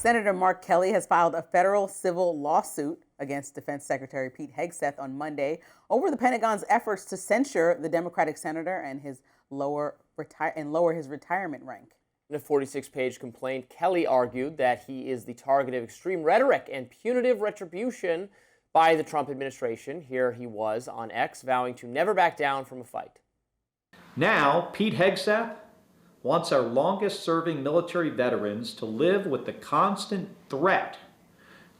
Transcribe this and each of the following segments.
Senator Mark Kelly has filed a federal civil lawsuit against Defense Secretary Pete Hegseth on Monday over the Pentagon's efforts to censure the Democratic senator and lower his retirement rank. In a 46-page complaint, Kelly argued that he is the target of extreme rhetoric and punitive retribution by the Trump administration. Here he was on X, vowing to never back down from a fight. Now, Pete Hegseth wants our longest-serving military veterans to live with the constant threat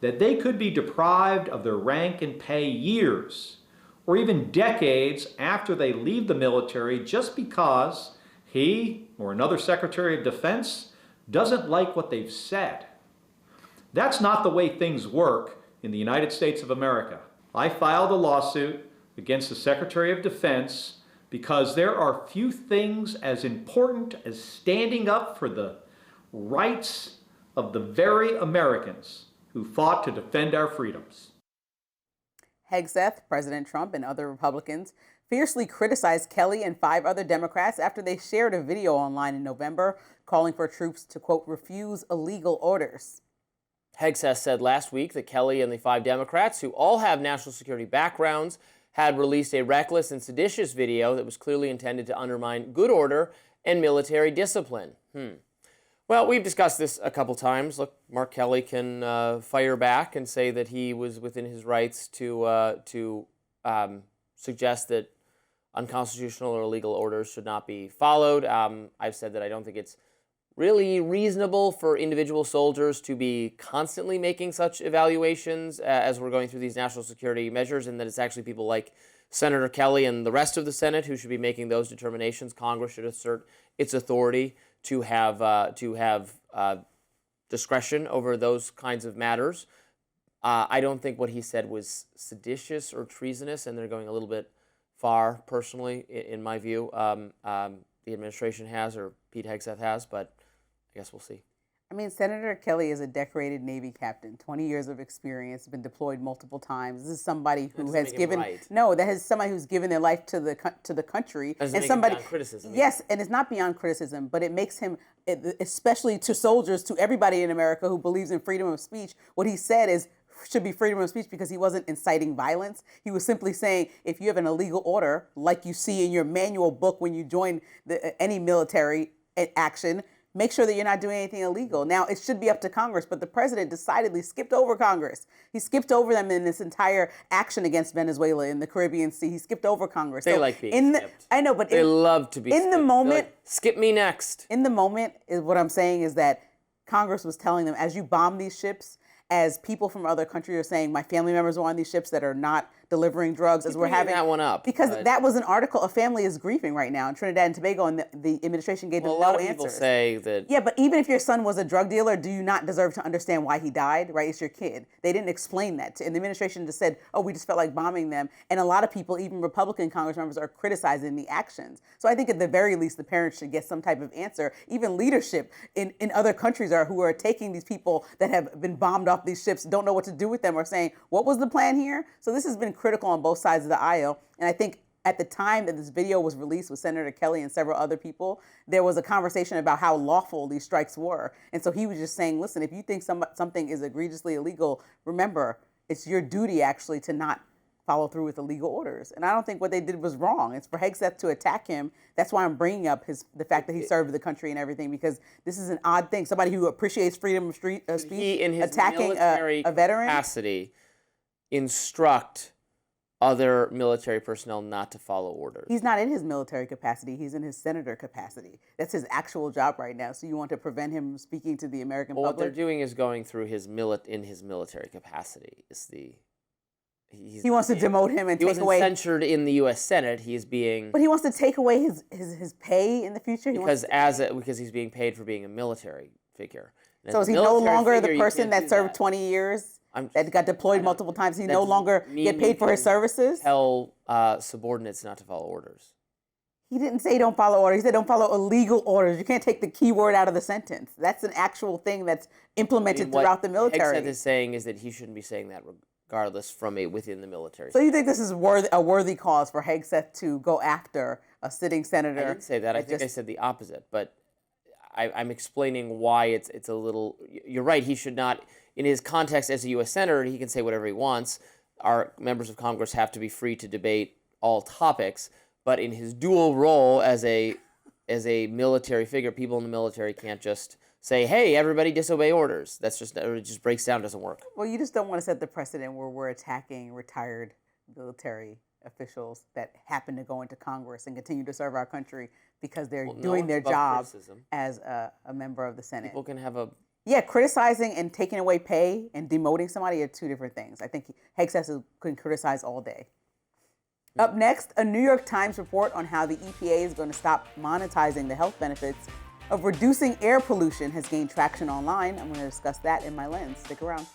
that they could be deprived of their rank and pay years or even decades after they leave the military just because he or another Secretary of Defense doesn't like what they've said. That's not the way things work in the United States of America. I filed a lawsuit against the Secretary of Defense because there are few things as important as standing up for the rights of the very Americans who fought to defend our freedoms. Hegseth, President Trump, and other Republicans fiercely criticized Kelly and 5 other Democrats after they shared a video online in November calling for troops to, quote, refuse illegal orders. Hegseth said last week that Kelly and the 5 Democrats, who all have national security backgrounds, had released a reckless and seditious video that was clearly intended to undermine good order and military discipline. Well, we've discussed this a couple times. Look, Mark Kelly can fire back and say that he was within his rights to suggest that unconstitutional or illegal orders should not be followed. I've said that I don't think it's really reasonable for individual soldiers to be constantly making such evaluations as we're going through these national security measures, and that it's actually people like Senator Kelly and the rest of the Senate who should be making those determinations. Congress should assert its authority to have discretion over those kinds of matters. I don't think what he said was seditious or treasonous, and they're going a little bit far, personally, in my view. The administration has, or Pete Hegseth has, but I guess we'll see. I mean, Senator Kelly is a decorated Navy captain, 20 years of experience, been deployed multiple times. This is somebody who has given somebody who's given their life to the country, and somebody beyond criticism. Yes, and it's not beyond criticism, but it makes him, especially to soldiers, to everybody in America who believes in freedom of speech. What he said is should be freedom of speech because he wasn't inciting violence. He was simply saying if you have an illegal order, like you see in your manual book when you join any military action, make sure that you're not doing anything illegal. Now, it should be up to Congress, but the president decidedly skipped over Congress. He skipped over them in this entire action against Venezuela in the Caribbean Sea. He skipped over Congress. They like being skipped. I know, but they love to be in skipped. The moment. Like, skip me next. In the moment, is what I'm saying is that Congress was telling them, as you bomb these ships, as people from other countries are saying, my family members are on these ships that are not delivering drugs, as we're having that one up. Because that was an article, a family is grieving right now in Trinidad and Tobago, and the administration gave them no answers. A lot of people say that. Yeah, but even if your son was a drug dealer, do you not deserve to understand why he died, right? It's your kid. They didn't explain that. And the administration just said, oh, we just felt like bombing them. And a lot of people, even Republican Congress members, are criticizing the actions. So I think at the very least, the parents should get some type of answer. Even leadership in other countries who are taking these people that have been bombed off these ships, don't know what to do with them, or saying, what was the plan here? So this has been critical on both sides of the aisle. And I think at the time that this video was released with Senator Kelly and several other people, there was a conversation about how lawful these strikes were. And so he was just saying, listen, if you think something is egregiously illegal, remember, it's your duty actually to not follow through with illegal orders. And I don't think what they did was wrong. It's for Hegseth to attack him. That's why I'm bringing up the fact that he served the country and everything, because this is an odd thing. Somebody who appreciates freedom of speech attacking a veteran. Capacity, instruct other military personnel not to follow orders. He's not in his military capacity. He's in his senator capacity. That's his actual job right now. So you want to prevent him from speaking to the American public? What they're doing is going through his military capacity. He wants to demote him and take away. He wasn't censured in the U.S. Senate. He is being. But he wants to take away his pay in the future. Because he's being paid for being a military figure. And so is he no longer the person that served 20 years? That got deployed multiple times. He no longer get paid for his services? Tell subordinates not to follow orders. He didn't say don't follow orders. He said don't follow illegal orders. You can't take the key word out of the sentence. That's an actual thing that's implemented throughout the military. What Hegseth is saying is that he shouldn't be saying that regardless from within the military. So you think this is a worthy cause for Hegseth to go after a sitting senator? I didn't say that. I think I said the opposite. But I'm explaining why it's a little. You're right. He should not, in his context as a U.S. senator, he can say whatever he wants. Our members of Congress have to be free to debate all topics. But in his dual role as a military figure, people in the military can't just say, "Hey, everybody, disobey orders." It just breaks down, doesn't work. Well, you just don't want to set the precedent where we're attacking retired military officials that happen to go into Congress and continue to serve our country because they're doing their job as a member of the Senate. People can have a... Yeah, criticizing and taking away pay and demoting somebody are two different things. I think Hegseth can criticize all day. Up next, a New York Times report on how the EPA is going to stop monetizing the health benefits of reducing air pollution has gained traction online. I'm going to discuss that in my lens. Stick around.